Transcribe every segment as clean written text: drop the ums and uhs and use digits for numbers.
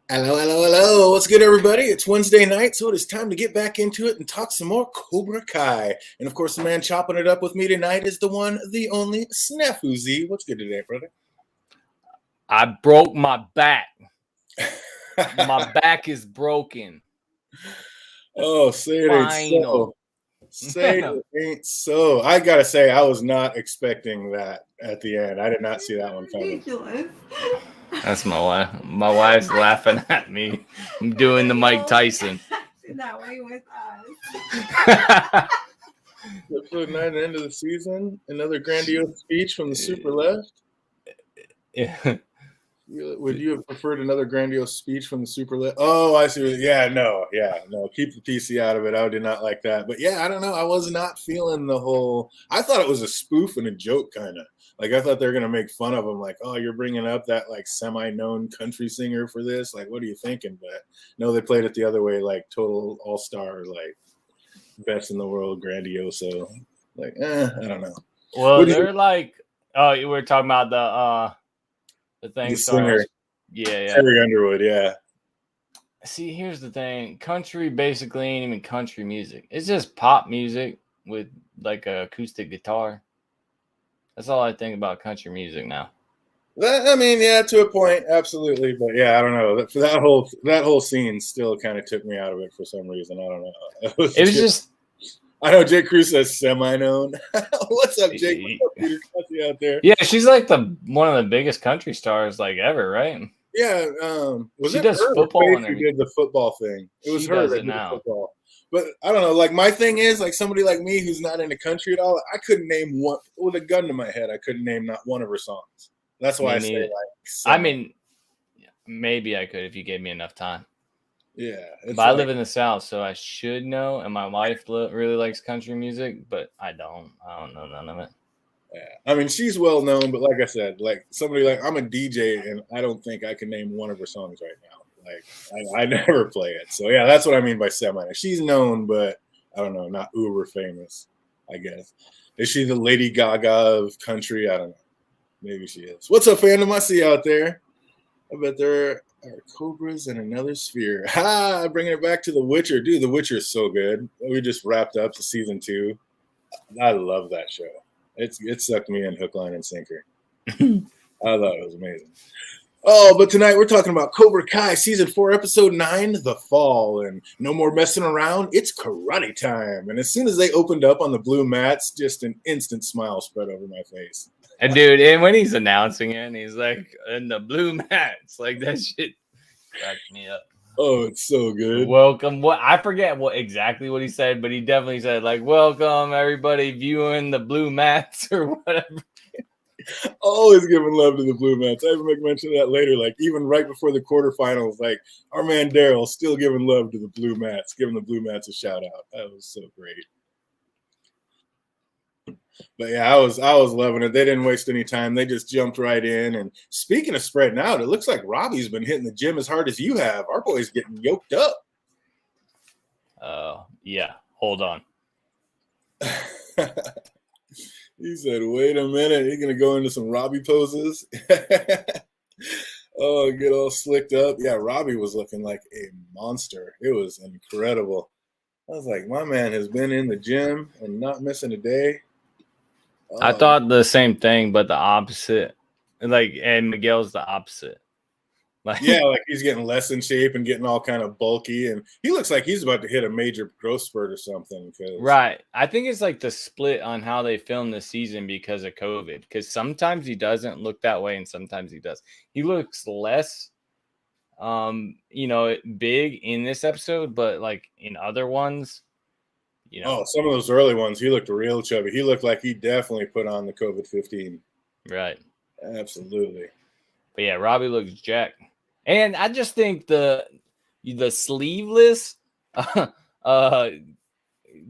Hello, hello, hello. What's good, everybody? It's Wednesday night, so it is time to get back into it and talk some more Cobra Kai. And of course, the man chopping it up with me tonight is the one, the only Snafu Z. What's good today, brother? I broke my back. My back is broken. Oh, say it ain't so. Say it ain't so. I gotta say, I was not expecting that at the end. I did not see that one coming. Ridiculous. That's my wife. My wife's laughing at me. I'm doing the Mike Tyson. That way with us. Episode 9, the end of the season. Another grandiose speech from the super left. Yeah. Would you have preferred another grandiose speech from the super left? Oh, I see. Yeah, no. Keep the PC out of it. I did not like that. But yeah, I don't know. I was not feeling the whole. I thought it was a spoof and a joke, kind of. Like I thought they were gonna make fun of him. Like, oh, you're bringing up that like semi-known country singer for this. Like, what are you thinking? But no, they played it the other way. Like total all-star, like best in the world, grandioso. Like, I don't know. Well, they're like, oh, you were talking about the thing. The singer. Yeah. Terry Underwood, yeah. See, here's the thing. Country basically ain't even country music. It's just pop music with like an acoustic guitar. That's all I think about country music now. I mean, yeah, to a point, absolutely. But yeah, I don't know. For that whole scene still kind of took me out of it for some reason. I don't know. It was just. I know Jake Cruz says semi-known. What's up, Jake? What's up, Peter Cussie out there? Yeah, she's like one of the biggest country stars like ever, right? Yeah, she does football and who did the football thing. It was she her does that it did now. the football. But I don't know. Like my thing is, like somebody like me who's not into country at all, I couldn't name one with a gun to my head. I couldn't name not one of her songs. That's why I say like. I mean, maybe I could if you gave me enough time. Yeah, but I live in the South, so I should know. And my wife really likes country music, but I don't know none of it. Yeah, I mean she's well known, but like I said, like somebody like I'm a DJ, and I don't think I can name one of her songs right now. Like I never play it, so yeah, that's what I mean by semi. She's known, but I don't know, not uber famous. I guess is she the Lady Gaga of country? I don't know. Maybe she is. What's up, fandom? I see you out there. I bet there are cobras in another sphere. Ha! Bringing it back to The Witcher. Dude, The Witcher is so good. We just wrapped up the season 2. I love that show. It sucked me in hook, line, and sinker. I thought it was amazing. Oh, but tonight we're talking about Cobra Kai Season 4, Episode 9, The Fall. And no more messing around. It's karate time. And as soon as they opened up on the blue mats, just an instant smile spread over my face. And dude, and when he's announcing it, and he's like, in the blue mats, like that shit cracked me up. Oh, it's so good. Welcome. I forget exactly what he said, but he definitely said like, welcome everybody viewing the blue mats or whatever. Always giving love to the blue mats. I even make mention of that later. Like even right before the quarterfinals, like our man Daryl still giving love to the blue mats, giving the blue mats a shout out. That was so great. But yeah, I was loving it. They didn't waste any time. They just jumped right in. And speaking of spreading out, it looks like Robbie's been hitting the gym as hard as you have. Our boy's getting yoked up. Yeah. Hold on. He said, wait a minute. He's going to go into some Robbie poses. Oh, get all slicked up. Yeah, Robbie was looking like a monster. It was incredible. I was like, my man has been in the gym and not missing a day. I thought the same thing, but the opposite. Like, and Miguel's the opposite. Like, yeah, like he's getting less in shape and getting all kind of bulky, and he looks like he's about to hit a major growth spurt or something. Right. I think it's like the split on how they film this season because of COVID. Because sometimes he doesn't look that way, and sometimes he does. He looks less, big in this episode, but like in other ones. Some of those early ones, he looked real chubby. He looked like he definitely put on the COVID-15. Right. Absolutely. But yeah, Robbie looks jacked. And I just think the sleeveless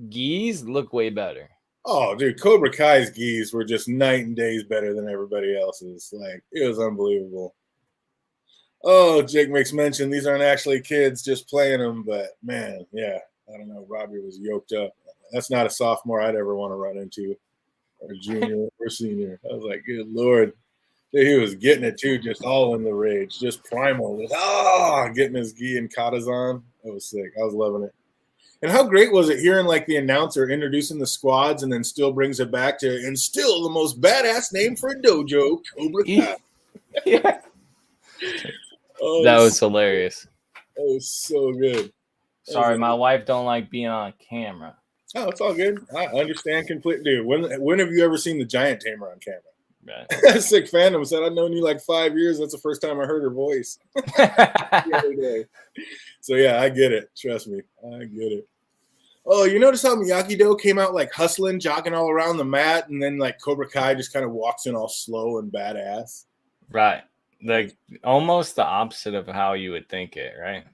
gis look way better. Oh, dude, Cobra Kai's gis were just night and days better than everybody else's. Like, it was unbelievable. Oh, Jake makes mention these aren't actually kids just playing them, but man, yeah. I don't know. Robbie was yoked up. That's not a sophomore I'd ever want to run into, or junior or senior. I was like, good Lord. He was getting it too, just all in the rage, just primal, just getting his gi and katas on. It was sick. I was loving it. And how great was it hearing like the announcer introducing the squads and then still brings it back to and still the most badass name for a dojo, Cobra Kai. Yeah. Oh, That was hilarious. That was so good. Sorry, my wife don't like being on camera. Oh, it's all good. I understand completely. Dude, when have you ever seen the Giant Tamer on camera? Right. Sick fandom said, I've known you like 5 years. That's the first time I heard her voice. The other day. So, yeah, I get it. Trust me. I get it. Oh, you notice how Miyagi-Do came out like hustling, jogging all around the mat, and then like Cobra Kai just kind of walks in all slow and badass? Right. Like almost the opposite of how you would think it, right?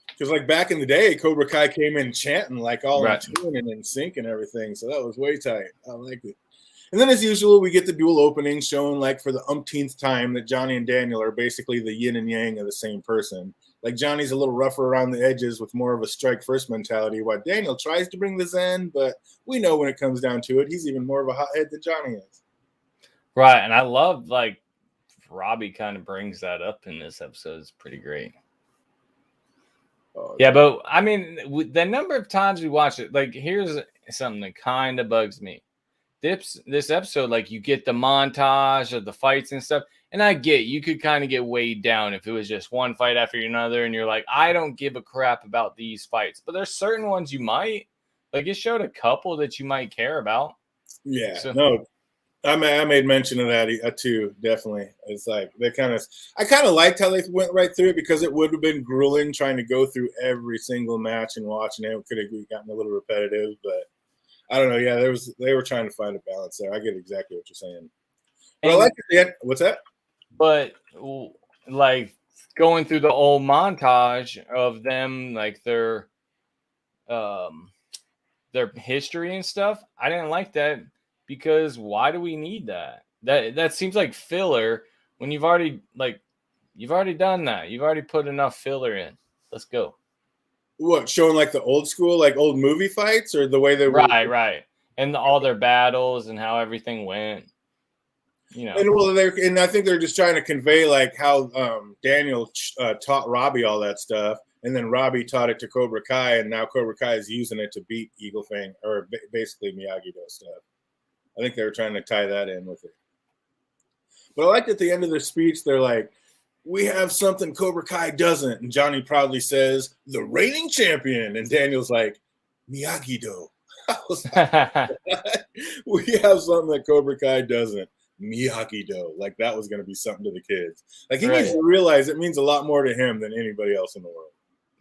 Because like back in the day, Cobra Kai came in chanting like all Right. in tune and in sync and everything. So that was way tight. I liked it. And then as usual, we get the dual opening showing like for the umpteenth time that Johnny and Daniel are basically the yin and yang of the same person. Like Johnny's a little rougher around the edges with more of a strike first mentality, while Daniel tries to bring the zen, but we know when it comes down to it, he's even more of a hothead than Johnny is. Right. And I love like Robbie kind of brings that up in this episode. It's pretty great. Oh, yeah, but I mean, the number of times we watch it, like here's something that kind of bugs me. This episode, like you get the montage of the fights and stuff, and I get you could kind of get weighed down if it was just one fight after another, and you're like, I don't give a crap about these fights. But there's certain ones you might, like it showed a couple that you might care about. Yeah, So, no, I made mention of that too. Definitely, it's like I kind of liked how they went right through it because it would have been grueling trying to go through every single match and watching it. It could have gotten a little repetitive, but I don't know. Yeah, they were trying to find a balance there. I get exactly what you're saying. But I like it. What's that? But like going through the old montage of them, like their history and stuff, I didn't like that because why do we need that? That seems like filler when you've already done that. You've already put enough filler in. Let's go. What, showing like the old school, like old movie fights, or the way they were? Right. And all their battles and how everything went. You know. And I think they're just trying to convey like how Daniel taught Robbie all that stuff, and then Robbie taught it to Cobra Kai, and now Cobra Kai is using it to beat Eagle Fang, or basically Miyagi-Do stuff. I think they were trying to tie that in with it. But I liked at the end of their speech, they're like, we have something Cobra Kai doesn't. And Johnny proudly says, the reigning champion. And Daniel's like, Miyagi-Do. I was like, we have something that Cobra Kai doesn't. Miyagi-Do. Like that was going to be something to the kids. Like he needs to realize it means a lot more to him than anybody else in the world.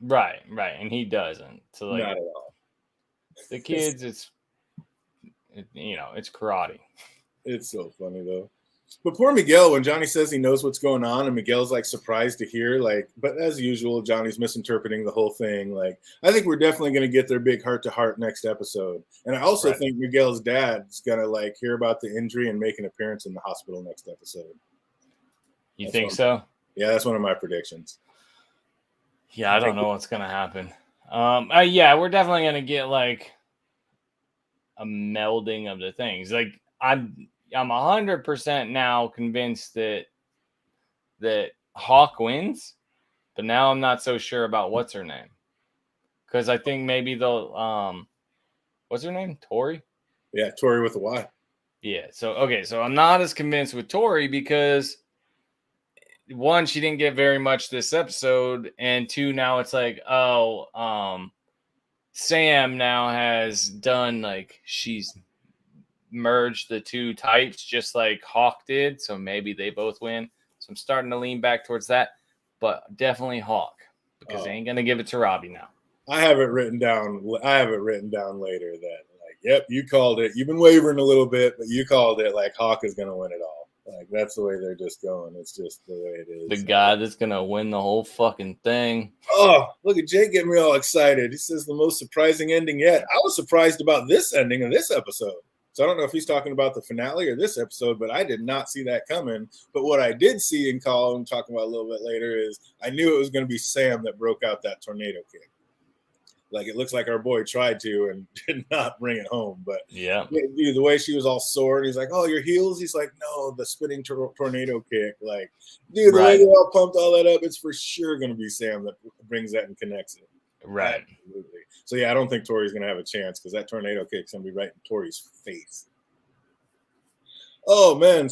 Right. And he doesn't. So like, not at all. The kids, it's karate. It's so funny though. But poor Miguel, when Johnny says he knows what's going on, and Miguel's like surprised to hear, like, but as usual, Johnny's misinterpreting the whole thing. Like, I think we're definitely going to get their big heart to heart next episode. And I also think Miguel's dad's going to like hear about the injury and make an appearance in the hospital next episode. You think so? Yeah, that's one of my predictions. Yeah, I don't know what's going to happen. Yeah, we're definitely going to get like a melding of the things. Like, I'm 100% now convinced that Hawk wins, but now I'm not so sure about what's her name. Because I think maybe they'll what's her name? Tori? Yeah, Tori with a Y. Yeah. So I'm not as convinced with Tori because one, she didn't get very much this episode, and two, now it's like, Sam now has done like she's merged the two types just like Hawk did, so maybe they both win. So I'm starting to lean back towards that, but definitely Hawk because they ain't gonna give it to Robbie now. I have it written down later that like, yep, you called it. You've been wavering a little bit, but you called it. Like Hawk is gonna win it all. Like that's the way they're just going. It's just the way it is. The guy that's gonna win the whole fucking thing. Oh, look at Jake getting me all excited. He says the most surprising ending yet. I was surprised about this ending of this episode. So I don't know if he's talking about the finale or this episode, but I did not see that coming. But what I did see and call and talking about a little bit later is I knew it was going to be Sam that broke out that tornado kick. Like, it looks like our boy tried to and did not bring it home. But Yeah. dude, the way she was all sore, and he's like, "Oh, your heels?" He's like, "No, the spinning tornado kick." Like, dude, the way they all pumped all that up, it's for sure going to be Sam that brings that and connects it. Right. Absolutely. So yeah, I don't think Tori's going to have a chance because that tornado kick's going to be right in Tori's face. Oh man,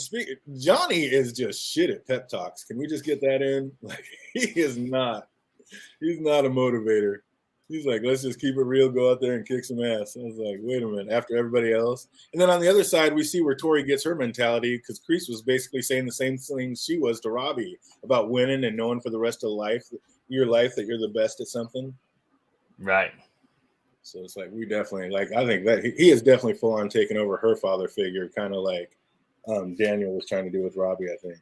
Johnny is just shit at pep talks. Can we just get that in? Like, he is not. He's not a motivator. He's like, let's just keep it real, go out there and kick some ass. I was like, wait a minute, after everybody else. And then on the other side, we see where Tori gets her mentality, because Kreese was basically saying the same thing she was to Robbie about winning and knowing for the rest of your life that you're the best at something. Right. So it's like, we definitely, like, I think that he is definitely full on taking over her father figure, kind of like Daniel was trying to do with Robbie, I think.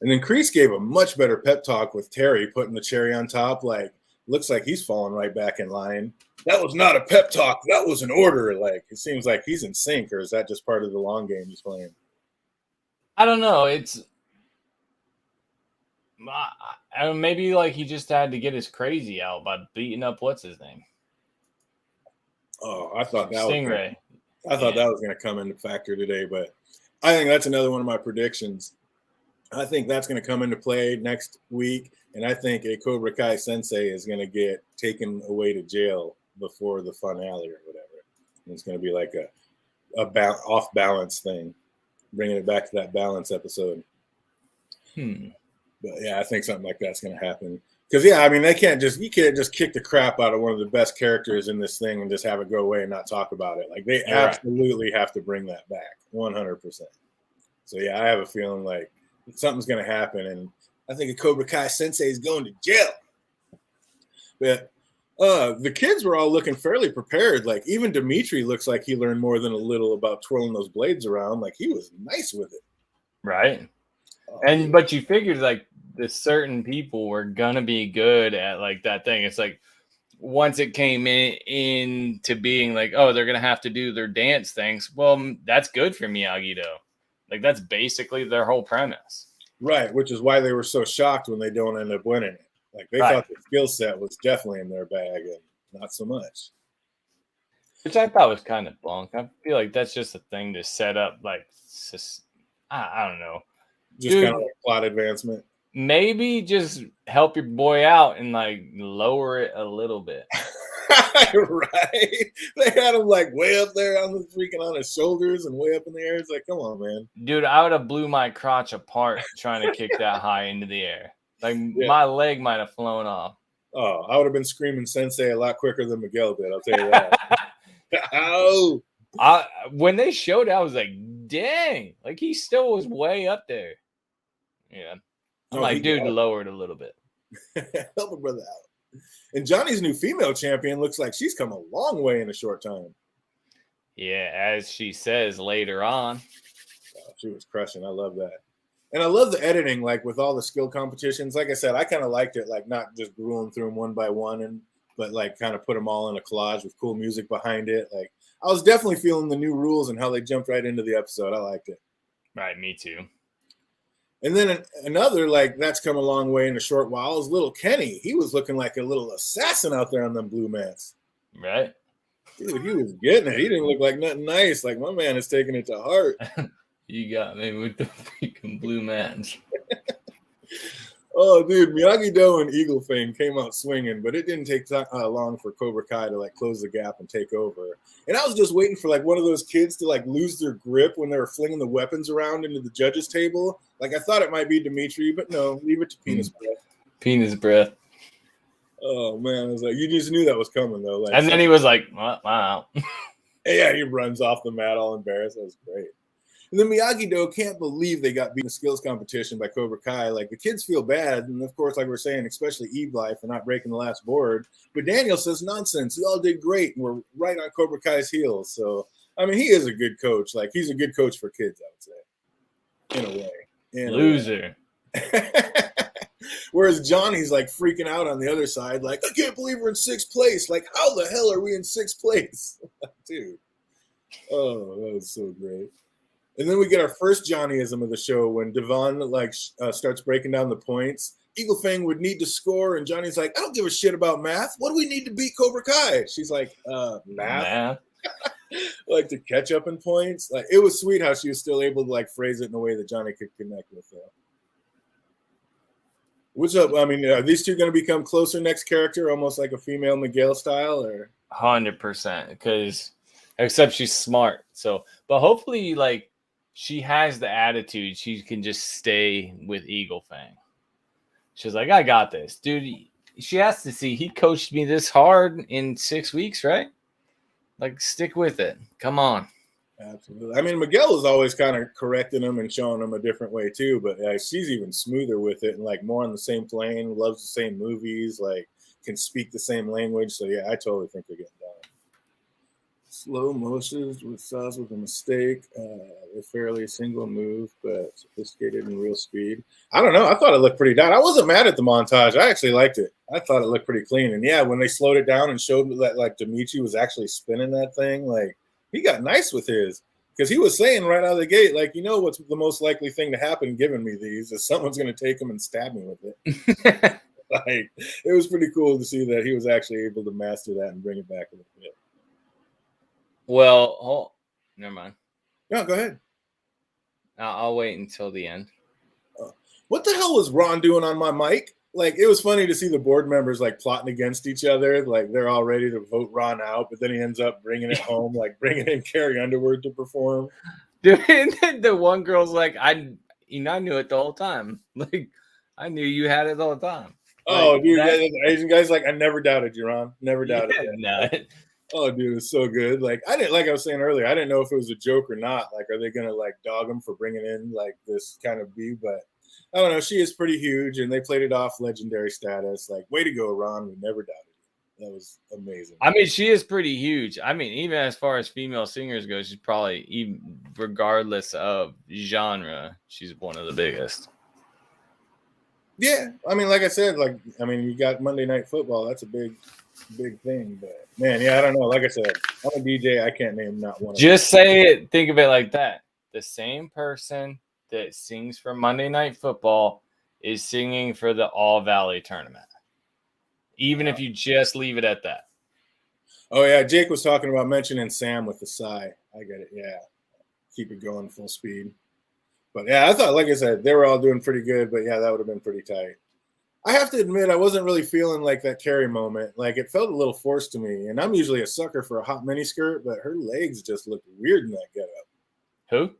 And then Kreese gave a much better pep talk with Terry, putting the cherry on top. Like, looks like he's falling right back in line. That was not a pep talk. That was an order. Like, it seems like he's in sync, or is that just part of the long game he's playing? I don't know. It's maybe like he just had to get his crazy out by beating up what's his name. Oh, I thought that Stingray. I thought that was going to come into factor today, but I think that's another one of my predictions. I think that's going to come into play next week, and I think a Cobra Kai sensei is going to get taken away to jail before the finale or whatever. And it's going to be like a off balance thing, bringing it back to that balance episode. But yeah, I think something like that's going to happen. Because yeah, I mean, you can't just kick the crap out of one of the best characters in this thing and just have it go away and not talk about it. Like, they absolutely have to bring that back, 100%. So yeah, I have a feeling like something's going to happen, and I think a Cobra Kai sensei is going to jail. But the kids were all looking fairly prepared. Like, even Dimitri looks like he learned more than a little about twirling those blades around. Like, he was nice with it. Right. But you figured like the certain people were gonna be good at like that thing. It's like once it came into being like, oh, they're gonna have to do their dance things. Well, that's good for Miyagi-Do. Like, that's basically their whole premise. Right, which is why they were so shocked when they don't end up winning it. Like, they thought the skill set was definitely in their bag, and not so much. Which I thought was kind of bunk. I feel like that's just a thing to set up, like, I don't know. Just kind of like plot advancement. Maybe just help your boy out and like lower it a little bit. Right? They had him like way up there on his shoulders and way up in the air. It's like, come on, man. Dude, I would have blew my crotch apart trying to kick that high into the air. Like, my leg might have flown off. Oh, I would have been screaming sensei a lot quicker than Miguel did. I'll tell you that. Ow! When they showed it, I was like, dang. Like, he still was way up there. Yeah. I'm like, dude, lower it a little bit. Help a brother out. And Johnny's new female champion looks like she's come a long way in a short time. Yeah, as she says later on. Oh, she was crushing. I love that. And I love the editing, like with all the skill competitions. Like I said, I kind of liked it, like not just grueling through them one by one, but like kind of put them all in a collage with cool music behind it. Like, I was definitely feeling the new rules and how they jumped right into the episode. I liked it. Right, me too. And then another, like, that's come a long way in a short while is little Kenny. He was looking like a little assassin out there on them blue mats. Right. Dude, he was getting it. He didn't look like nothing nice. Like, my man is taking it to heart. You got me with the freaking blue mats. Oh, dude, Miyagi-Do and Eagle Fang came out swinging, but it didn't take long for Cobra Kai to, like, close the gap and take over. And I was just waiting for, like, one of those kids to, like, lose their grip when they were flinging the weapons around into the judges' table. Like, I thought it might be Dimitri, but no, leave it to Penis Breath. Penis Breath. Oh, man, I was like, you just knew that was coming, though. Like, and then he was like, wow. Yeah, he runs off the mat all embarrassed. That was great. And then Miyagi-Do can't believe they got beat in the skills competition by Cobra Kai. Like, the kids feel bad. And, of course, like we're saying, especially Eve-Life for not breaking the last board. But Daniel says, nonsense. You all did great. And we're right on Cobra Kai's heels. So, I mean, he is a good coach. Like, he's a good coach for kids, I would say. In a way. Loser. Whereas Johnny's, like, freaking out on the other side. Like, I can't believe we're in 6th place. Like, how the hell are we in 6th place? Dude. Oh, that was so great. And then we get our first Johnnyism of the show when Devon starts breaking down the points. Eagle Fang would need to score, and Johnny's like, I don't give a shit about math. What do we need to beat Cobra Kai? She's like, math? Like to catch up in points. Like it was sweet how she was still able to like phrase it in a way that Johnny could connect with her. What's up? I mean, are these two going to become closer next character, almost like a female Miguel style, or 100%? Because except she's smart. So, but hopefully, like she has the attitude. She can just stay with Eagle Fang. She's like, I got this, dude. She has to see he coached me this hard in 6 weeks, right? Like, stick with it. Come on. Absolutely. I mean, Miguel is always kind of correcting him and showing him a different way too, but she's even smoother with it and like more on the same plane, loves the same movies, like can speak the same language. So yeah, I totally think they're getting down. Slow motions with sauce with a mistake, a fairly single move, but sophisticated in real speed. I don't know. I thought it looked pretty down. I wasn't mad at the montage. I actually liked it. I thought it looked pretty clean. And yeah, when they slowed it down and showed that like Dimitri was actually spinning that thing, like he got nice with his, because he was saying right out of the gate, like, you know, what's the most likely thing to happen giving me these is someone's going to take them and stab me with it. Like, it was pretty cool to see that he was actually able to master that and bring it back a little bit. Well, never mind. No, go ahead. I'll wait until the end. What the hell was Ron doing on my mic? Like, it was funny to see the board members like plotting against each other. Like, they're all ready to vote Ron out, but then he ends up bringing it home, like bringing in Carrie Underwood to perform. Dude, and then the one girl's like, I knew it the whole time. Like, I knew you had it all the time. Oh, dude, the Asian guy's like, I never doubted you, Ron. Never doubted you. No. Oh, dude, it's so good. Like, I was saying earlier, I didn't know if it was a joke or not. Like, are they gonna like dog him for bringing in like this kind of B? But I don't know. She is pretty huge, and they played it off legendary status. Like, way to go, Ron. We never doubted you. That was amazing. I mean, she is pretty huge. I mean, even as far as female singers go, she's probably, even regardless of genre, she's one of the biggest. Yeah, I mean, like I said, you got Monday Night Football. That's a big thing. But man, yeah, I don't know. Like I said, I'm a DJ. I can't name not one. Just say it. Think of it like that. The same person that sings for Monday Night Football is singing for the All Valley tournament. Even if you just leave it at that. Oh yeah, Jake was talking about mentioning Sam with the sigh. I get it. Yeah, keep it going full speed. But yeah, I thought, like I said, they were all doing pretty good. But yeah, that would have been pretty tight. I have to admit, I wasn't really feeling like that Carrie moment. Like, it felt a little forced to me. And I'm usually a sucker for a hot miniskirt, but her legs just looked weird in that getup.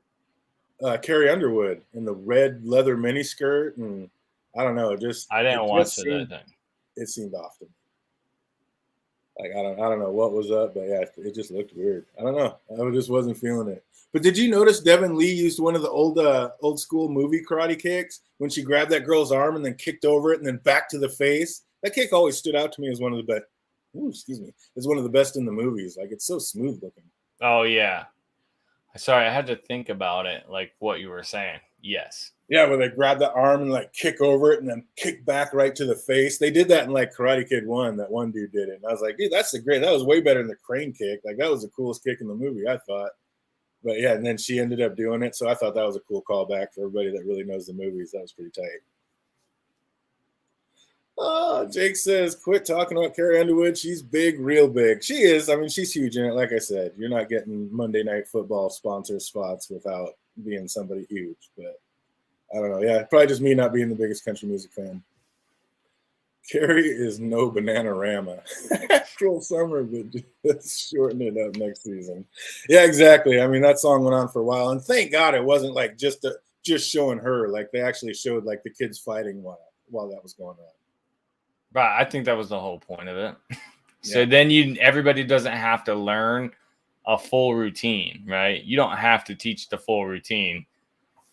Who? Carrie Underwood in the red leather miniskirt. And I don't know, I didn't watch that thing. It seemed off to me. Like, I don't know what was up, but yeah, it just looked weird. I don't know. I just wasn't feeling it. But did you notice Devin Lee used one of the old school movie karate kicks when she grabbed that girl's arm and then kicked over it and then back to the face? That kick always stood out to me as one of the best. As one of the best in the movies. Like, it's so smooth looking. Oh yeah. Sorry, I had to think about it, like what you were saying. Yes. Yeah, where they grab the arm and like kick over it and then kick back right to the face. They did that in like Karate Kid 1. That one dude did it. And I was like, dude, that was way better than the crane kick. Like, that was the coolest kick in the movie, I thought. But yeah, and then she ended up doing it. So I thought that was a cool callback for everybody that really knows the movies. That was pretty tight. Oh, Jake says, quit talking about Carrie Underwood. She's big, real big. She is. I mean, she's huge in it. Like I said, you're not getting Monday Night Football sponsor spots without being somebody huge. But I don't know. Yeah, probably just me not being the biggest country music fan. Carrie is no Bananarama. Cruel summer, but just shorten it up next season. Yeah, exactly. I mean, that song went on for a while, and thank God it wasn't like just showing her. Like, they actually showed like the kids fighting while that was going on. Right, I think that was the whole point of it. So then everybody doesn't have to learn a full routine, right? You don't have to teach the full routine.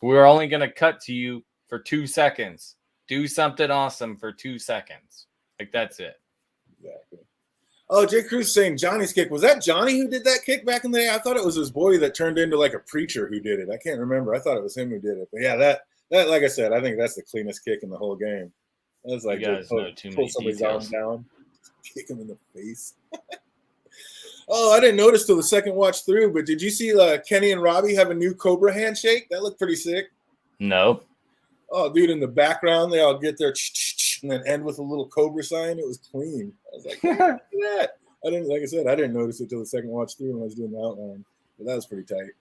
We're only going to cut to you for 2 seconds. Do something awesome for 2 seconds. Like, that's it. Exactly. Oh, Jay Cruz saying Johnny's kick. Was that Johnny who did that kick back in the day? I thought it was his boy that turned into like a preacher who did it. I can't remember. I thought it was him who did it. But yeah, that like I said, I think that's the cleanest kick in the whole game. That was like, you guys know too many somebody's details. arm down, kick him in the face. Oh, I didn't notice till the second watch through, but did you see Kenny and Robbie have a new Cobra handshake? That looked pretty sick. Nope. Oh, dude, in the background, they all get their and then end with a little Cobra sign. It was clean. I was like, look at that. I didn't, like I said, I didn't notice it till the second watch through when I was doing the outline, but that was pretty tight.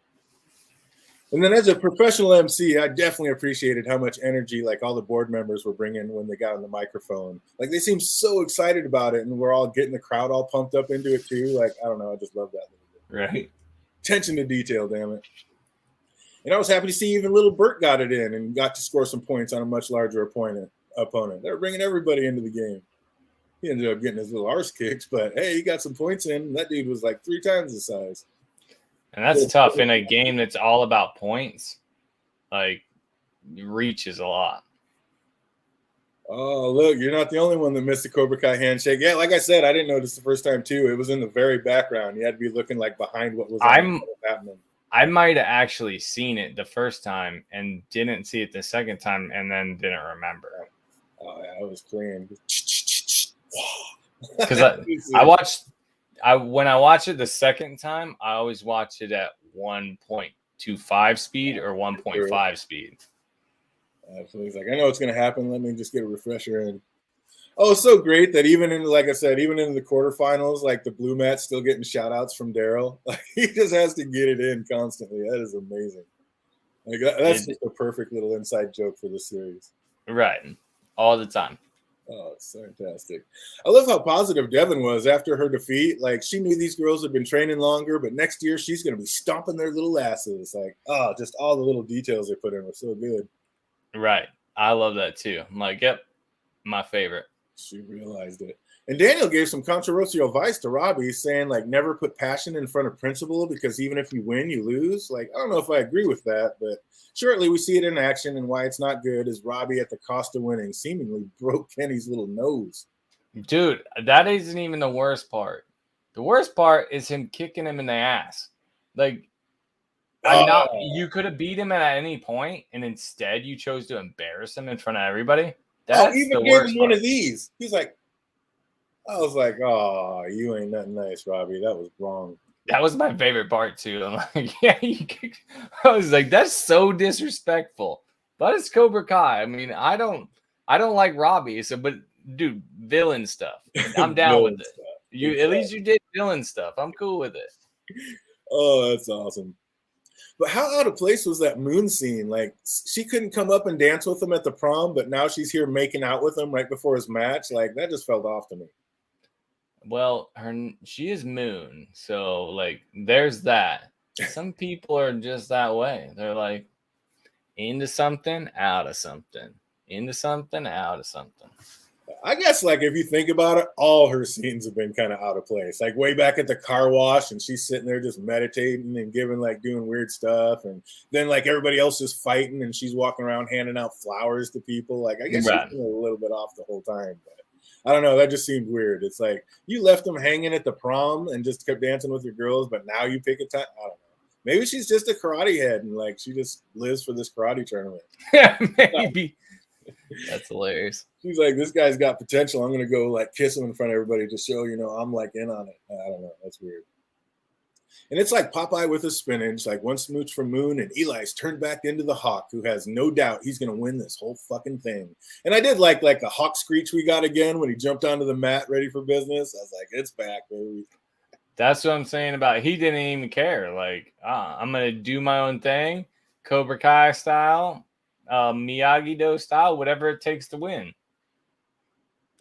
And then as a professional MC, I definitely appreciated how much energy like all the board members were bringing when they got on the microphone. Like they seemed so excited about it, and we're all getting the crowd all pumped up into it too. Like, I don't know, I just love that. Right. Attention to detail, damn it. And I was happy to see even little Bert got it in and got to score some points on a much larger opponent. They were bringing everybody into the game. He ended up getting his little arse kicked, but hey, he got some points in. That dude was like 3 times the size. And that's tough in a game that's all about points. Like, reach is a lot. Oh, look, you're not the only one that missed the Cobra Kai handshake. Yeah, like I said, I didn't notice the first time, too. It was in the very background. You had to be looking like behind what was happening. I might have actually seen it the first time and didn't see it the second time and then didn't remember. Oh, yeah, it was clean. Because when I watch it the second time, I always watch it at 1.25 speed or 1.5 speed. So he's like, I know what's going to happen. Let me just get a refresher in. Oh, it's so great that even in, like I said, even in the quarterfinals, like the blue mat's still getting shout outs from Daryl. Like he just has to get it in constantly. That is amazing. Like that's just a perfect little inside joke for this series. Right. All the time. Oh, it's fantastic. I love how positive Devin was after her defeat. Like she knew these girls had been training longer, but next year she's going to be stomping their little asses. Like, oh, just all the little details they put in were so good. Right. I love that too. I'm like, yep, my favorite. She realized it. And Daniel gave some controversial advice to Robbie saying, like, never put passion in front of principle because even if you win, you lose. Like, I don't know if I agree with that, but surely we see it in action. And why it's not good is Robbie, at the cost of winning, seemingly broke Kenny's little nose. Dude, that isn't even the worst part. The worst part is him kicking him in the ass. Like, you could have beat him at any point, and instead you chose to embarrass him in front of everybody. That's even gave him one of these. He's like, I was like, oh, you ain't nothing nice, Robbie. That was wrong. That was my favorite part too. I'm like, yeah, I was like, that's so disrespectful. But it's Cobra Kai. I mean, I don't like Robbie. So, but dude, villain stuff. I'm down with it. At least you did villain stuff. I'm cool with it. Oh, that's awesome. But how out of place was that Moon scene? Like, she couldn't come up and dance with him at the prom, but now she's here making out with him right before his match. Like, that just felt off to me. Well, she is Moon, so like, there's that. Some people are just that way. They're like into something, out of something, into something, out of something. I guess, like, if you think about it, all her scenes have been kind of out of place. Like, way back at the car wash, and she's sitting there just meditating and doing weird stuff. And then, like, everybody else is fighting, and she's walking around handing out flowers to people. Like, I guess she's been a little bit off the whole time. But I don't know. That just seemed weird. It's like, you left them hanging at the prom and just kept dancing with your girls, but now you pick a time. I don't know. Maybe she's just a karate head, and, like, she just lives for this karate tournament. Yeah, maybe. That's hilarious. She's like, this guy's got potential. I'm going to go like kiss him in front of everybody to show, I'm like in on it. I don't know. That's weird. And it's like Popeye with his spinach, like one smooch from Moon, and Eli's turned back into the Hawk, who has no doubt he's going to win this whole fucking thing. And I did like the Hawk screech we got again when he jumped onto the mat ready for business. I was like, it's back, baby. That's what I'm saying about he didn't even care. Like, I'm going to do my own thing, Cobra Kai style. Miyagi-Do style, whatever it takes to win.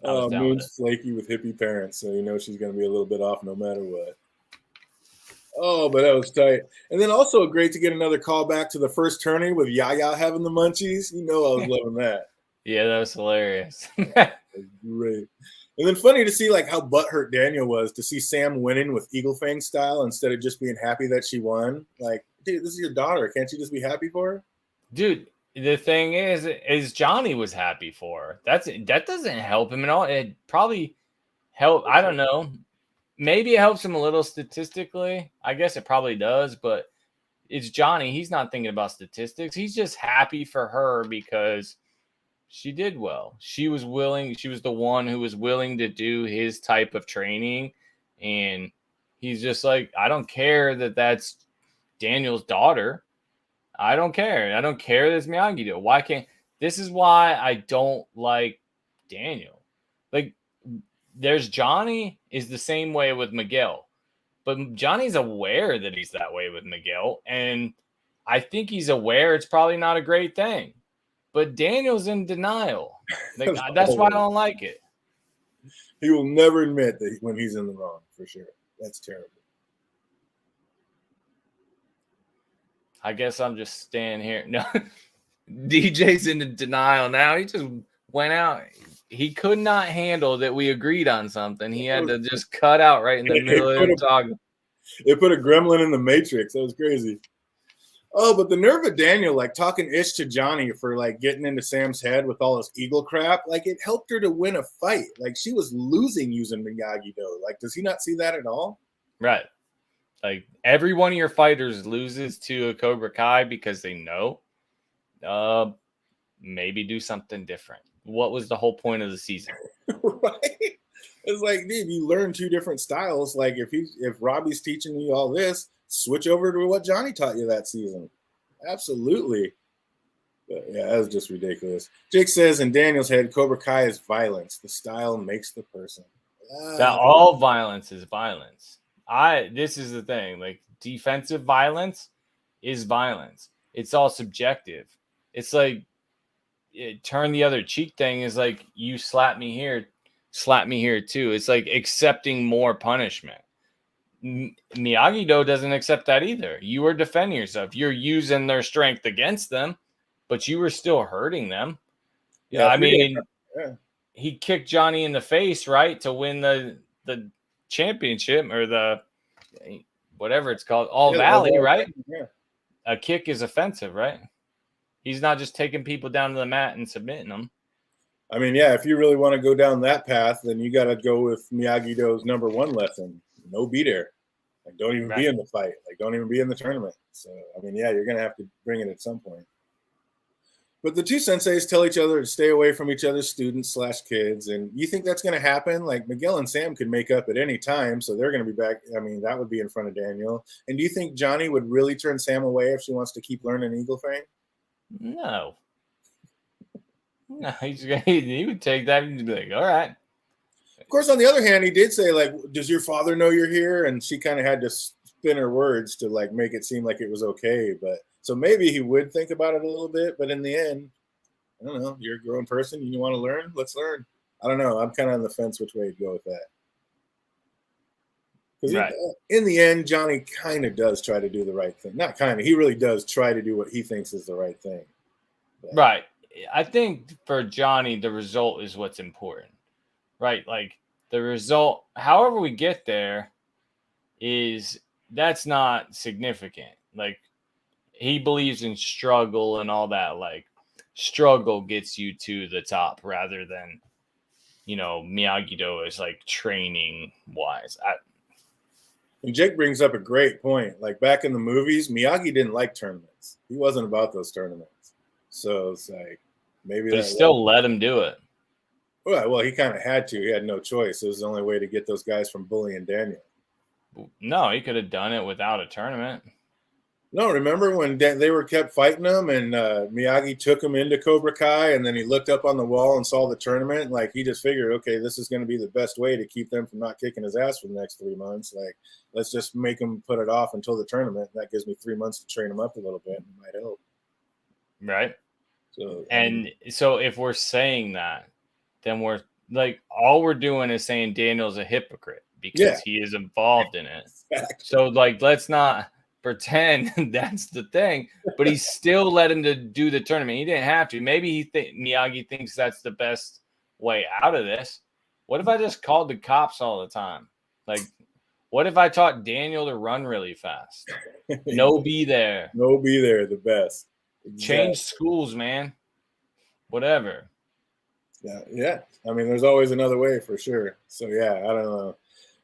Moon's flaky with hippie parents, so she's going to be a little bit off no matter what. Oh, but that was tight. And then also great to get another call back to the first tourney with Yaya having the munchies. I was loving that. Yeah, that was hilarious. That was great. And then funny to see like how butthurt Daniel was to see Sam winning with Eagle Fang style instead of just being happy that she won. Like, dude, this is your daughter. Can't you just be happy for her? Dude, the thing is Johnny was happy for her. That doesn't help him at all. It probably help. I don't know. Maybe it helps him a little statistically. I guess it probably does, but it's Johnny. He's not thinking about statistics. He's just happy for her because she did well. She was willing. She was the one who was willing to do his type of training, and He's just like, I don't care that that's Daniel's daughter. I don't care. I don't care that it's Miyagi-Do. Why can't this is why I don't like Daniel. Like, there's Johnny is the same way with Miguel, but Johnny's aware that he's that way with Miguel, and I think he's aware it's probably not a great thing. But Daniel's in denial. Like, that's why I don't like it. He will never admit that when he's in the wrong, for sure. That's terrible. I guess I'm just staying here. No, DJ's in denial now. He just went out. He could not handle that we agreed on something. He had to just cut out right in the middle of him talking. They put a gremlin in the Matrix. That was crazy. Oh, but the nerve of Daniel, like talking ish to Johnny for like getting into Sam's head with all this eagle crap, like it helped her to win a fight. Like she was losing using Miyagi-Do. Like, does he not see that at all? Right. Like every one of your fighters loses to a Cobra Kai because they know. Maybe do something different. What was the whole point of the season? Right? It's like, dude, you learn two different styles. Like if Robbie's teaching you all this, switch over to what Johnny taught you that season. Absolutely. But yeah, that was just ridiculous. Jake says in Daniel's head, Cobra Kai is violence. The style makes the person. That all violence is violence. This is the thing. Like defensive violence is violence. It's all subjective. It's like turn the other cheek thing is like you slap me here too. It's like accepting more punishment. Miyagi-Do doesn't accept that either. You are defending yourself. You're using their strength against them, but you were still hurting them. Yeah, I mean, he kicked Johnny in the face, right, to win the championship or the whatever it's called, All Valley, right? Yeah. A kick is offensive, right? He's not just taking people down to the mat and submitting them. I mean, yeah, if you really want to go down that path, then you got to go with Miyagi-Do's number one lesson. No be there. Like, don't even be in the fight. Like, don't even be in the tournament. So, I mean, yeah, you're going to have to bring it at some point. But the two senseis tell each other to stay away from each other's students / kids. And you think that's going to happen? Like, Miguel and Sam could make up at any time, so they're going to be back. I mean, that would be in front of Daniel. And do you think Johnny would really turn Sam away if she wants to keep learning Eagle Fang? No. No, he would take that and be like, all right. Of course, on the other hand, he did say, like, does your father know you're here? And she kind of had to spin her words to, like, make it seem like it was okay. But so maybe he would think about it a little bit. But in the end, I don't know. You're a grown person. You want to learn? Let's learn. I don't know. I'm kind of on the fence which way to go with that. Because in the end, Johnny kind of does try to do the right thing. Not kind of. He really does try to do what he thinks is the right thing. But, right. I think for Johnny, the result is what's important. Right? Like the result, however we get there, that's not significant. Like he believes in struggle and all that. Like struggle gets you to the top rather than, Miyagi-Do is like training wise. And Jake brings up a great point. Like back in the movies, Miyagi didn't like tournaments. He wasn't about those tournaments. So it's like maybe they still let him do it. Well, he kind of had to. He had no choice. It was the only way to get those guys from bullying Daniel. No, he could have done it without a tournament. No, remember when they were kept fighting him and Miyagi took him into Cobra Kai and then he looked up on the wall and saw the tournament. Like he just figured, okay, this is going to be the best way to keep them from not kicking his ass for the next 3 months. Like, let's just make him put it off until the tournament. That gives me 3 months to train him up a little bit. It might help. Right. So, so if we're saying that, then we're like, all we're doing is saying Daniel's a hypocrite because he is involved in it. Exactly. So like, let's not pretend that's the thing, but he still let him to do the tournament. He didn't have to. Maybe Miyagi thinks that's the best way out of this. What if I just called the cops all the time? Like, what if I taught Daniel to run really fast? No be there. No be there, the best. Exactly. Change schools, man. Whatever. Yeah. I mean, there's always another way for sure. So yeah, I don't know.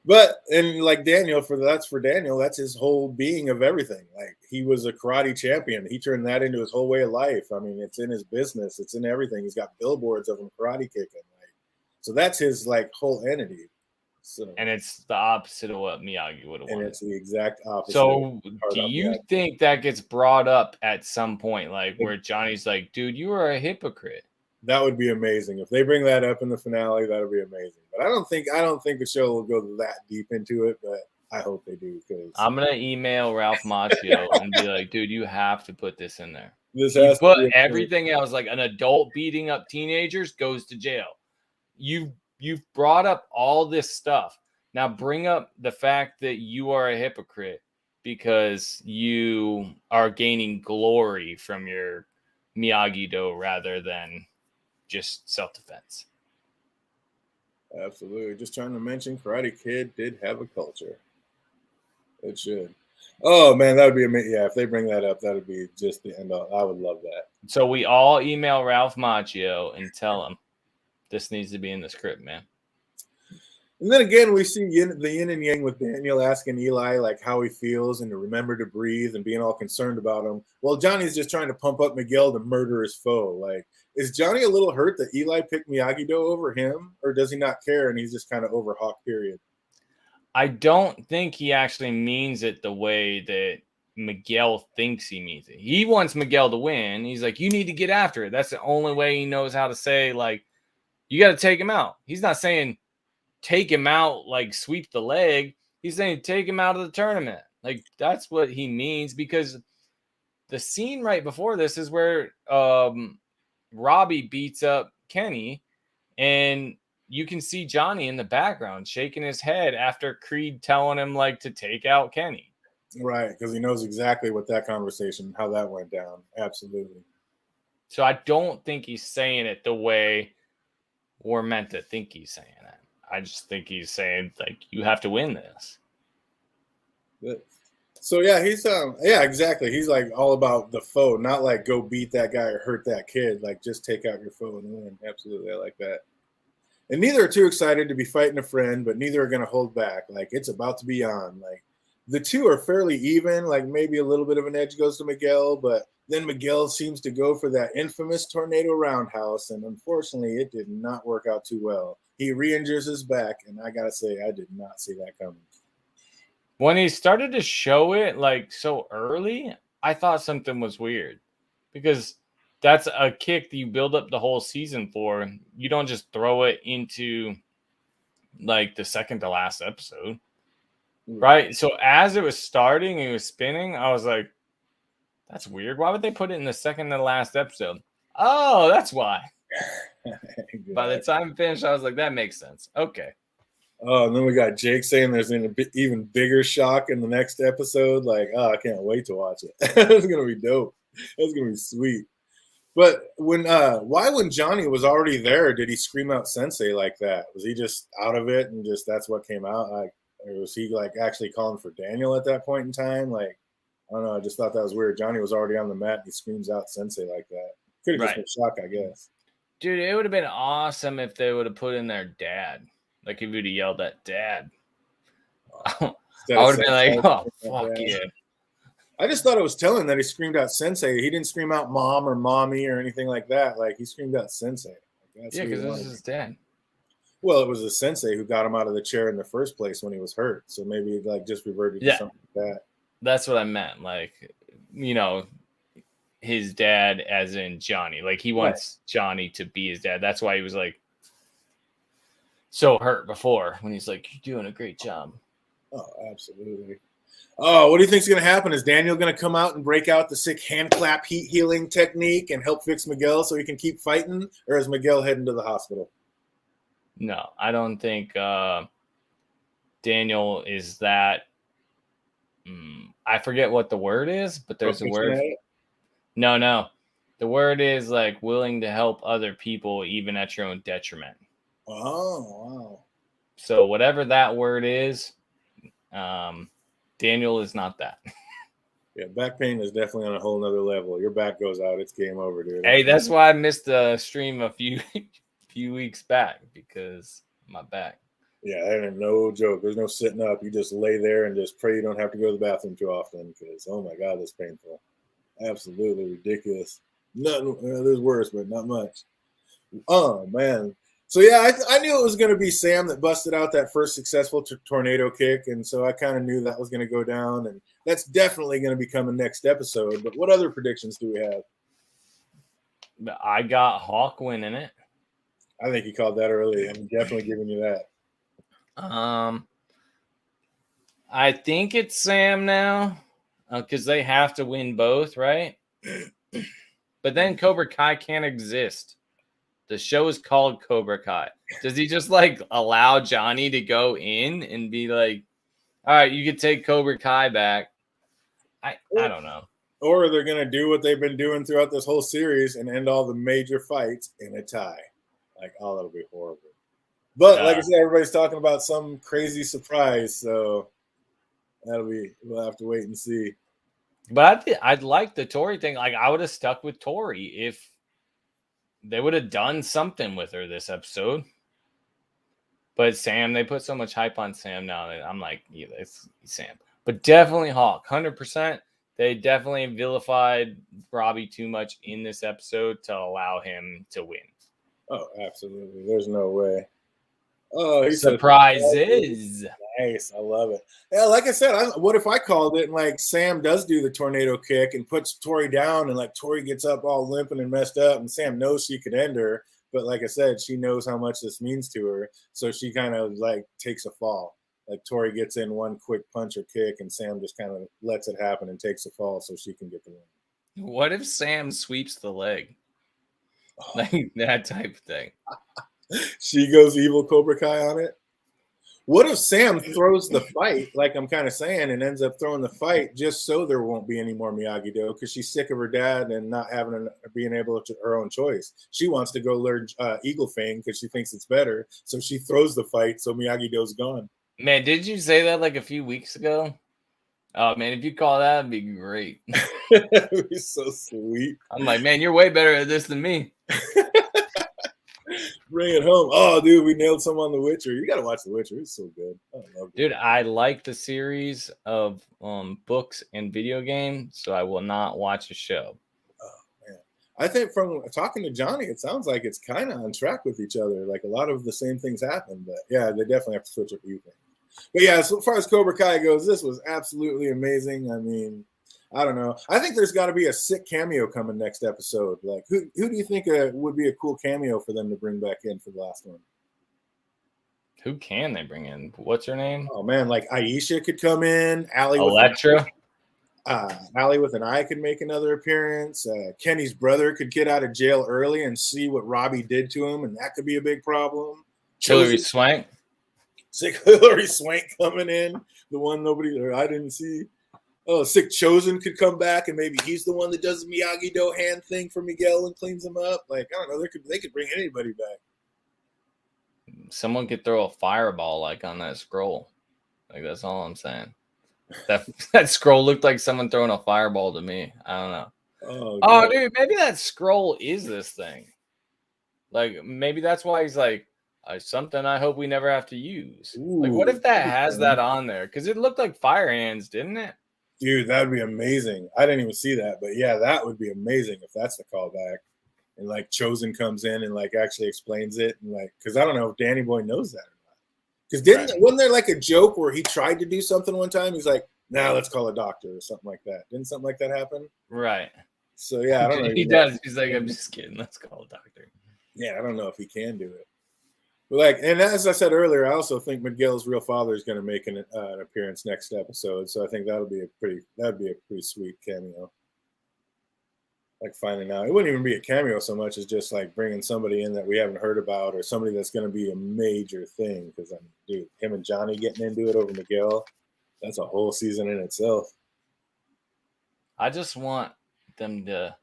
But and like Daniel, that's Daniel, that's his whole being of everything. Like he was a karate champion. He turned that into his whole way of life. I mean, it's in his business, it's in everything. He's got billboards of him karate kicking. Like, so that's his like whole entity. So, And it's the opposite of what Miyagi would have and wanted. it's the exact opposite. So do you think that gets brought up at some point, like where Johnny's like, dude, you are a hypocrite? That would be amazing. If they bring that up in the finale, that would be amazing. But I don't think the show will go that deep into it, but I hope they do, because I'm gonna email Ralph Macchio and be like, dude, you have to put this in there. this You has put to be everything else, like an adult beating up teenagers goes to jail. You've brought up all this stuff. Now bring up the fact that you are a hypocrite because you are gaining glory from your Miyagi-Do rather than just self-defense. Absolutely. Just trying to mention Karate Kid did have a culture. It should. Oh man, that would be amazing. Yeah, if they bring that up, that would be just the end all. I would love that. So we all email Ralph Macchio and tell him this needs to be in the script, man. And then again, we see the yin and yang with Daniel asking Eli like how he feels and to remember to breathe and being all concerned about him. Well, Johnny's just trying to pump up Miguel to murder his foe. Like, is Johnny a little hurt that Eli picked Miyagi-Do over him, or does he not care and he's just kind of over Hawk, period? I don't think he actually means it the way that Miguel thinks he means it. He wants Miguel to win. He's like, you need to get after it. That's the only way he knows how to say, like, you got to take him out. He's not saying take him out, like sweep the leg. He's saying take him out of the tournament. Like, that's what he means, because the scene right before this is where Robbie beats up Kenny, and you can see Johnny in the background shaking his head after Creed telling him like to take out Kenny. Right, because he knows exactly what that conversation, how that went down. Absolutely. So I don't think he's saying it the way we're meant to think he's saying it. I just think he's saying, like, you have to win this. So yeah, he's yeah, exactly. He's like all about the foe, not like go beat that guy or hurt that kid. Like just take out your foe and win. Absolutely, I like that. And neither are too excited to be fighting a friend, but neither are going to hold back. Like it's about to be on. Like the two are fairly even. Like maybe a little bit of an edge goes to Miguel, but then Miguel seems to go for that infamous tornado roundhouse, and unfortunately, it did not work out too well. He re-injures his back, and I gotta say, I did not see that coming. When he started to show it like so early, I thought something was weird, because that's a kick that you build up the whole season for. You don't just throw it into like the second to last episode, right? So as it was starting and it was spinning, I was like, that's weird. Why would they put it in the second to last episode? Oh, that's why. By the time finished, I was like, that makes sense. Okay. Oh, and then we got Jake saying there's an even bigger shock in the next episode. Like, oh, I can't wait to watch it. It's gonna be dope. It's gonna be sweet. But why when Johnny was already there, did he scream out "Sensei" like that? Was he just out of it and just that's what came out? Like, or was he like actually calling for Daniel at that point in time? Like, I don't know. I just thought that was weird. Johnny was already on the mat and he screams out "Sensei" like that. Could have just been shock, I guess. Dude, it would have been awesome if they would have put in their dad. Like if you'd have yelled at Dad. I would have been like, oh, fuck yeah. I just thought it was telling that he screamed out "Sensei." He didn't scream out "Mom" or "Mommy" or anything like that. Like he screamed out "Sensei." Like, yeah, because this is his dad. Well, it was a sensei who got him out of the chair in the first place when he was hurt. So maybe he like just reverted to something like that. That's what I meant. Like, you know, his dad as in Johnny. Like he wants Johnny to be his dad. That's why he was like so hurt before when he's like, you're doing a great job. Oh, absolutely. Oh, what do you think's going to happen? Is Daniel going to come out and break out the sick hand clap heat healing technique and help fix Miguel so he can keep fighting? Or is Miguel heading to the hospital? No, I don't think Daniel is that. I forget what the word is, but there's a word. No. The word is like willing to help other people even at your own detriment. Oh, wow. So whatever that word is, Daniel is not that. Yeah, back pain is definitely on a whole nother level. Your back goes out, it's game over, dude. Hey, that's why I missed the stream a few weeks back, because my back. Yeah, that ain't no joke. There's no sitting up. You just lay there and just pray you don't have to go to the bathroom too often, because, oh my God, that's painful. Absolutely ridiculous. Nothing, there's worse, but not much. Oh, man. So yeah, I knew it was going to be Sam that busted out that first successful tornado kick, and so I kind of knew that was going to go down, and that's definitely going to be coming next episode. But what other predictions do we have? I got Hawk winning it. I think you called that early. I'm definitely giving you that. I think it's Sam now because they have to win both, right? But then Cobra Kai can't exist. The show is called Cobra Kai. Does he just like allow Johnny to go in and be like, all right, you can take Cobra Kai back? I don't know. Or they're going to do what they've been doing throughout this whole series and end all the major fights in a tie. Like, oh, that'll be horrible. But like I said, everybody's talking about some crazy surprise. So we'll have to wait and see. But I'd like the Tori thing. Like, I would have stuck with Tori if they would have done something with her this episode. But Sam, they put so much hype on Sam now that I'm like, yeah, it's Sam. But definitely Hawk, 100%. They definitely vilified Robbie too much in this episode to allow him to win. Oh, absolutely. There's no way. Oh, surprises. Nice. I love it. Yeah, like I said, what if I called it and like Sam does do the tornado kick and puts Tori down and like Tori gets up all limping and messed up and Sam knows she could end her. But like I said, she knows how much this means to her. So she kind of like takes a fall. Like Tori gets in one quick punch or kick and Sam just kind of lets it happen and takes a fall so she can get the win. What if Sam sweeps the leg? Like that type of thing. She goes evil Cobra Kai on it. What if Sam throws the fight, like I'm kind of saying, and ends up throwing the fight just so there won't be any more Miyagi-Do because she's sick of her dad and not being able to her own choice. She wants to go learn Eagle Fang because she thinks it's better. So she throws the fight so Miyagi-Do's gone. Man, did you say that like a few weeks ago? Oh, man, if you call that, it'd be great. It would be so sweet. I'm like, man, you're way better at this than me. Bring it home. Oh, dude, we nailed some on The Witcher. You got to watch The Witcher. It's so good. I love it. Dude, I like the series of books and video games, so I will not watch a show. Oh, man. I think from talking to Johnny, it sounds like it's kind of on track with each other. Like a lot of the same things happen, but yeah, they definitely have to switch up viewpoint. But yeah, so far as Cobra Kai goes, this was absolutely amazing. I mean, I don't know. I think there's got to be a sick cameo coming next episode. Like, who do you think would be a cool cameo for them to bring back in for the last one? Who can they bring in? What's her name? Oh, man, like Aisha could come in. Elektra? Allie with an eye could make another appearance. Kenny's brother could get out of jail early and see what Robbie did to him, and that could be a big problem. Hilary Swank? Sick Hilary Swank coming in, the one I didn't see. Oh, Sick Chosen could come back, and maybe he's the one that does the Miyagi-Do hand thing for Miguel and cleans him up. Like, I don't know, they could bring anybody back. Someone could throw a fireball like on that scroll. Like, that's all I'm saying. That scroll looked like someone throwing a fireball to me. I don't know. Oh, dude, maybe that scroll is this thing. Like, maybe that's why he's like, something I hope we never have to use. Ooh, like, what if that has that on there? Because it looked like fire hands, didn't it? Dude, that would be amazing. I didn't even see that, but yeah, that would be amazing if that's the callback. And like Chosen comes in and like actually explains it, and like, because I don't know if Danny Boy knows that or not. Because wasn't there like a joke where he tried to do something one time? He's like, "Nah, let's call a doctor" or something like that. Didn't something like that happen? Right. So yeah, I don't know. He does. He's like, "I'm just kidding. Let's call a doctor." Yeah, I don't know if he can do it. But like, and as I said earlier, I also think Miguel's real father is going to make an appearance next episode. So I think that'd be a pretty sweet cameo. Like finding out, it wouldn't even be a cameo so much as just like bringing somebody in that we haven't heard about or somebody that's going to be a major thing. Because I mean, dude, him and Johnny getting into it over Miguel, that's a whole season in itself. I just want them to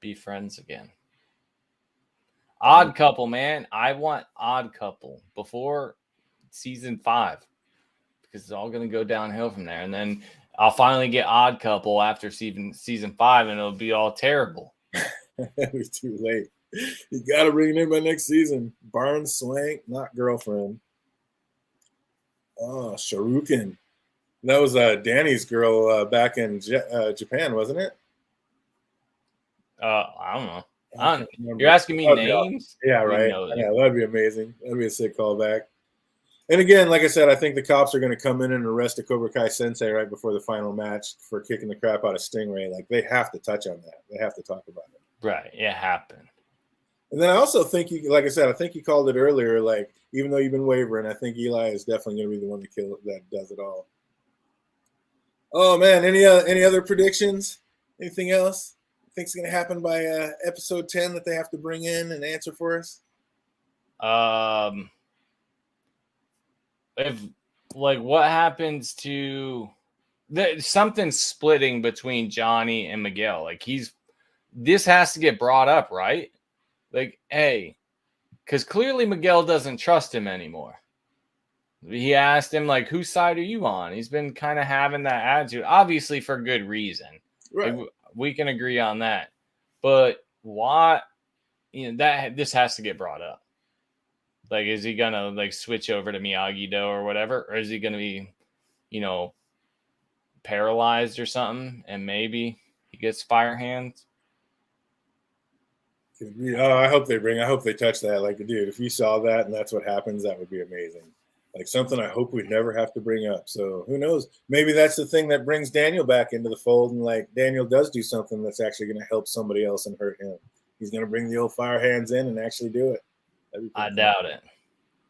be friends again. Odd Couple, man. I want Odd Couple before season 5 because it's all going to go downhill from there. And then I'll finally get Odd Couple after season 5 and it'll be all terrible. It'll be too late. You got to bring it in by next season. Barnes Swank, not girlfriend. Oh, Sharukin. That was Danny's girl back in Japan, wasn't it? I don't know. You're asking me That'd be names? awesome. Yeah, We right. know Yeah, them. that'd be amazing. That'd be a sick callback. And again, like I said, I think the cops are going to come in and arrest a Cobra Kai sensei right before the final match for kicking the crap out of Stingray. Like, they have to touch on that. They have to talk about it. Right. It happened. And then I also think like I said, I think you called it earlier. Like, even though you've been wavering, I think Eli is definitely going to be the one that does it all. Oh man, any other predictions? Anything else? Think's going to happen by episode 10 that they have to bring in and answer for us? If like what happens to something splitting between Johnny and Miguel? Like this has to get brought up, right? Like, hey, because clearly Miguel doesn't trust him anymore. He asked him, like, whose side are you on? He's been kind of having that attitude, obviously for good reason. Right. Like, we can agree on that. But why? This has to get brought up. Like, is he gonna like switch over to Miyagi-Do or whatever, or is he gonna be, paralyzed or something, and maybe he gets fire hands? I hope they touch that. Like, dude, if you saw that and that's what happens, that would be amazing. Like something I hope we'd never have to bring up. So who knows? Maybe that's the thing that brings Daniel back into the fold, and like Daniel does do something that's actually going to help somebody else and hurt him. He's going to bring the old fire hands in and actually do it. I doubt it,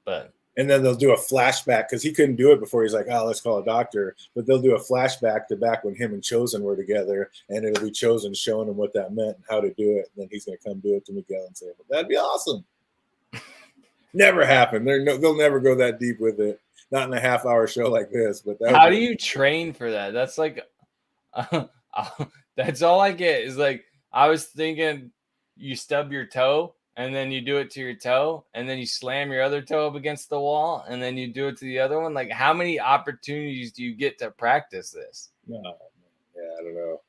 but. And then they'll do a flashback because he couldn't do it before. He's like, oh, let's call a doctor. But they'll do a flashback to back when him and Chosen were together, and it'll be Chosen showing him what that meant and how to do it. And then he's going to come do it to Miguel and say, well, that'd be awesome. Never happened. They'll never go that deep with it. Not in a half-hour show like this. But how do you train for that? That's like, that's all I get is like, I was thinking you stub your toe. And then you do it to your toe, and then you slam your other toe up against the wall, and then you do it to the other one. Like, how many opportunities do you get to practice this? No, yeah, I don't know.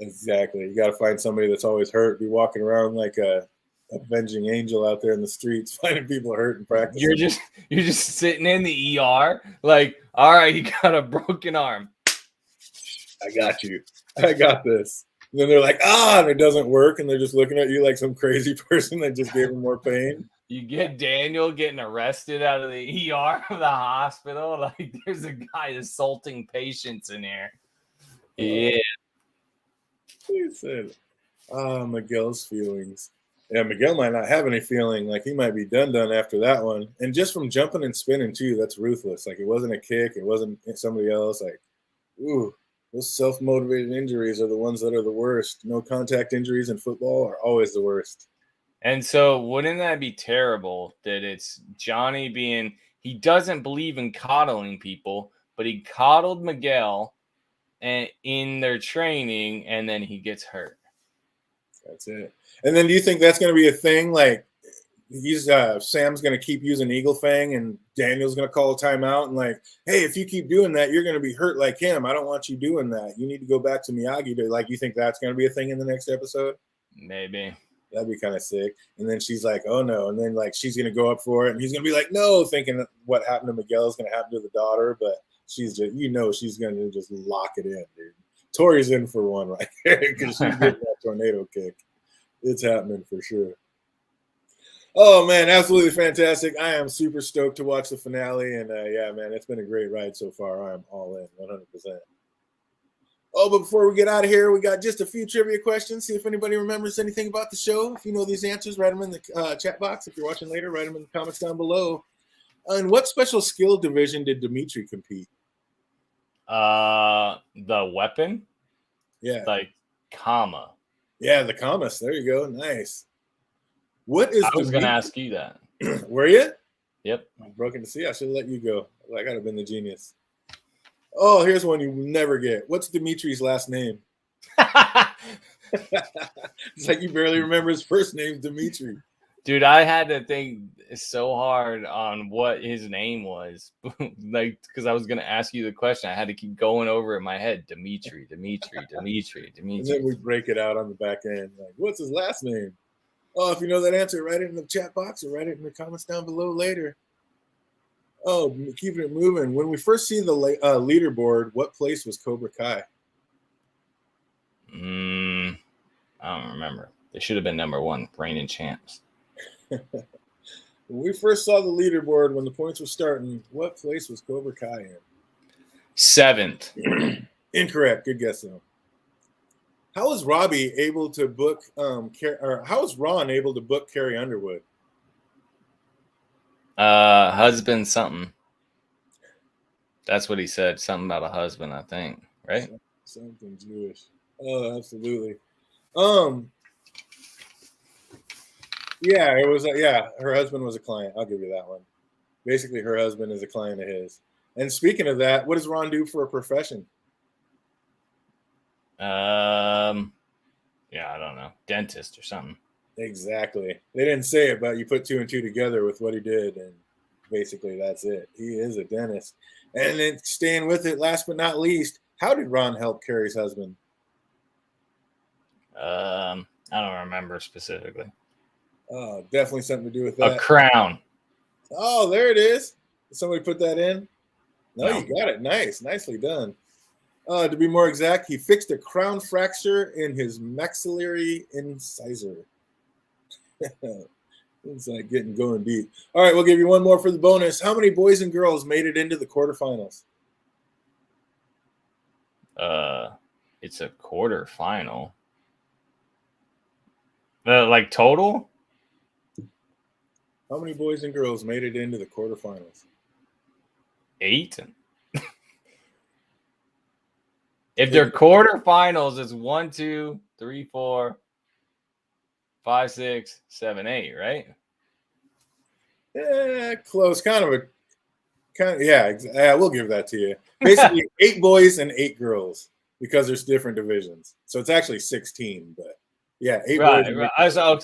Exactly. You got to find somebody that's always hurt. Be walking around like a avenging angel out there in the streets, finding people hurt and practice. You're just sitting in the ER, like, all right, you got a broken arm. I got you. I got this. And then they're like, and it doesn't work. And they're just looking at you like some crazy person that just gave them more pain. You get Daniel getting arrested out of the ER of the hospital. Like, there's a guy assaulting patients in here. Yeah. He said, Miguel's feelings. Yeah, Miguel might not have any feeling. Like, he might be done after that one. And just from jumping and spinning, too, that's ruthless. Like, it wasn't a kick. It wasn't somebody else. Like, ooh. Those self-motivated injuries are the ones that are the worst. No contact injuries in football are always the worst. And so wouldn't that be terrible that it's Johnny he doesn't believe in coddling people, but he coddled Miguel and in their training, and then he gets hurt. That's it. And then do you think that's going to be a thing? Like, Sam's going to keep using Eagle Fang, and Daniel's going to call a timeout and like, hey, if you keep doing that, you're going to be hurt like him. I don't want you doing that. You need to go back to Miyagi. Like, you think that's going to be a thing in the next episode? Maybe. That'd be kind of sick. And then she's like, oh no. And then like she's going to go up for it, and he's going to be like, no, thinking that what happened to Miguel is going to happen to the daughter. But she's just, she's going to just lock it in, dude. Tori's in for one right here because she's getting that tornado kick. It's happening for sure. Oh, man, absolutely fantastic. I am super stoked to watch the finale. And, yeah, man, it's been a great ride so far. I am all in, 100%. Oh, but before we get out of here, we got just a few trivia questions. See if anybody remembers anything about the show. If you know these answers, write them in the chat box. If you're watching later, write them in the comments down below. In what special skill division did Dimitri compete? The weapon? Yeah. Like, Kama. Yeah, the Kamas. There you go. Nice. What is I was going to ask you that. Were you? Yep. I'm broken to see. I should have let you go. I got to have been the genius. Oh, here's one you never get. What's Dimitri's last name? It's like you barely remember his first name, Dimitri. Dude, I had to think so hard on what his name was. Like, because I was going to ask you the question. I had to keep going over it in my head. Dimitri. And then we break it out on the back end. Like, what's his last name? Oh, if you know that answer, write it in the chat box or write it in the comments down below later. Oh, keeping it moving. When we first see the leaderboard, what place was Cobra Kai? I don't remember. They should have been number one, reigning champs. When we first saw the leaderboard, when the points were starting, what place was Cobra Kai in? 7th. Incorrect. Good guess though. How was Robbie able to book? Or how was Ron able to book Carrie Underwood? Husband something. That's what he said. Something about a husband, I think. Right? Something Jewish. Oh, absolutely. Yeah, it was. Yeah, her husband was a client. I'll give you that one. Basically, her husband is a client of his. And speaking of that, what does Ron do for a profession? Yeah, I don't know. Dentist or something. Exactly. They didn't say it, but you put 2 and 2 together with what he did, and basically that's it. He is a dentist. And then staying with it, last but not least, how did Ron help Carrie's husband? I don't remember specifically. Oh, definitely something to do with that. A crown. Oh, there it is. Did somebody put that in? No, No. you got it. Nice. Nicely done. To be more exact, he fixed a crown fracture in his maxillary incisor. It's like getting going deep. All right, we'll give you one more for the bonus. How many boys and girls made it into the quarterfinals? It's a quarterfinal. Like total? How many boys and girls made it into the quarterfinals? 8. If they're quarterfinals, it's 1, 2, 3, 4, 5, 6, 7, 8, right? Close. Yeah, we'll give that to you. Basically, 8 boys and 8 girls because there's different divisions. So it's actually 16, but yeah, 8 boys. Right.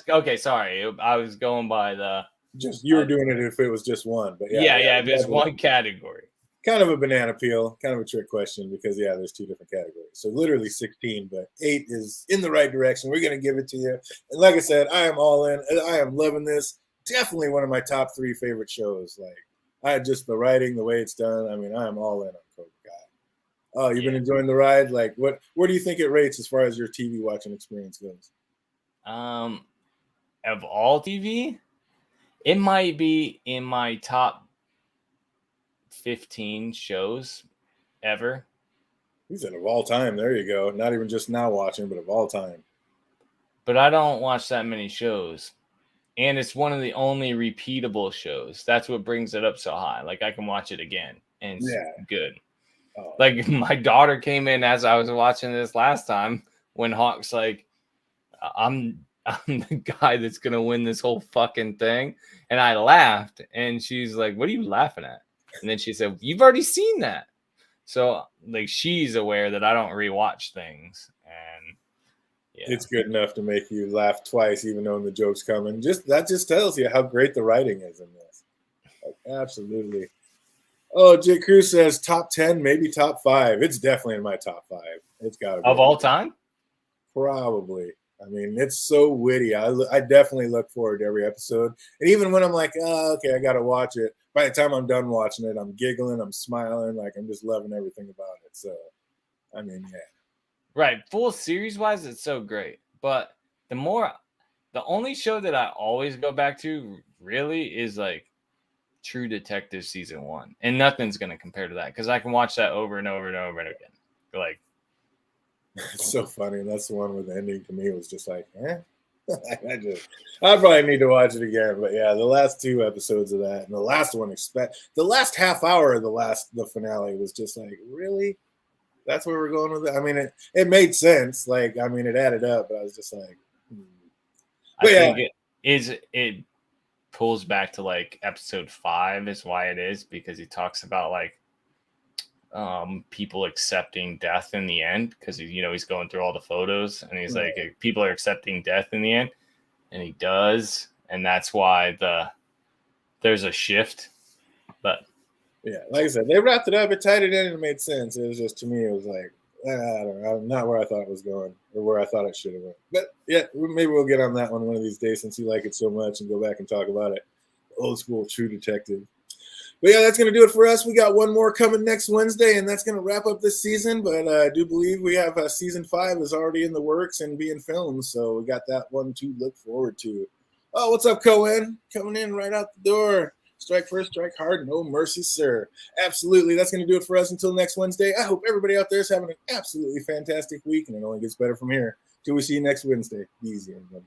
Okay, sorry. I was going by the. Just you were doing it if it was just one, but yeah. If it's one category. Kind of a banana peel, kind of a trick question because there's 2 different categories. So literally 16, but 8 is in the right direction. We're gonna give it to you. And like I said, I am all in. I am loving this. Definitely one of my top 3 favorite shows. Like the writing, the way it's done. I mean, I am all in on Cobra Kai. Oh, you've been enjoying the ride? Like where do you think it rates as far as your TV watching experience goes? Of all TV, it might be in my top 15 shows ever. He said of all time. There you go. Not even just now watching, but of all time. But I don't watch that many shows. And it's one of the only repeatable shows. That's what brings it up so high. Like I can watch it again and it's good. Oh. Like my daughter came in as I was watching this last time when Hawk's like, I'm the guy that's going to win this whole fucking thing. And I laughed and she's like, what are you laughing at? And then she said, you've already seen that. So like she's aware that I don't rewatch things. And it's good enough to make you laugh twice, even knowing the joke's coming. That just tells you how great the writing is in this. Like, absolutely. Oh, J. Cruz says top 10, maybe top 5. It's definitely in my top 5. It's got to be. Of all time? Probably. I mean, it's so witty. I definitely look forward to every episode. And even when I'm like, oh, okay, I got to watch it. By the time I'm done watching it, I'm giggling, I'm smiling, like I'm just loving everything about it. So, I mean, yeah. Right. Full series wise, it's so great. But the only show that I always go back to really is like True Detective season 1. And nothing's going to compare to that because I can watch that over and over and over and again. Like, it's so funny. And that's the one where the ending to me was just like, I probably need to watch it again. But yeah, the last 2 episodes of that and the last one, the last half hour of the finale was just like, really? That's where we're going with it. I mean, it made sense. Like, I mean, it added up, but I was just like, I think it pulls back to like episode 5 is why it is, because he talks about like people accepting death in the end because he's going through all the photos and he's like people are accepting death in the end, and he does, and that's why there's a shift. But yeah, like I said, they wrapped it up, it tied it in, and it made sense. It was just, to me, it was like, I don't know, not where I thought it was going or where I thought it should have went. But yeah, maybe we'll get on that one of these days since you like it so much and go back and talk about it. Old school True Detective. But yeah, that's going to do it for us. We got one more coming next Wednesday, and that's going to wrap up this season. But I do believe we have season 5 is already in the works and being filmed. So we got that one to look forward to. Oh, what's up, Cohen? Coming in right out the door. Strike first, strike hard, no mercy, sir. Absolutely. That's going to do it for us until next Wednesday. I hope everybody out there is having an absolutely fantastic week, and it only gets better from here. Till we see you next Wednesday. Be easy, everybody.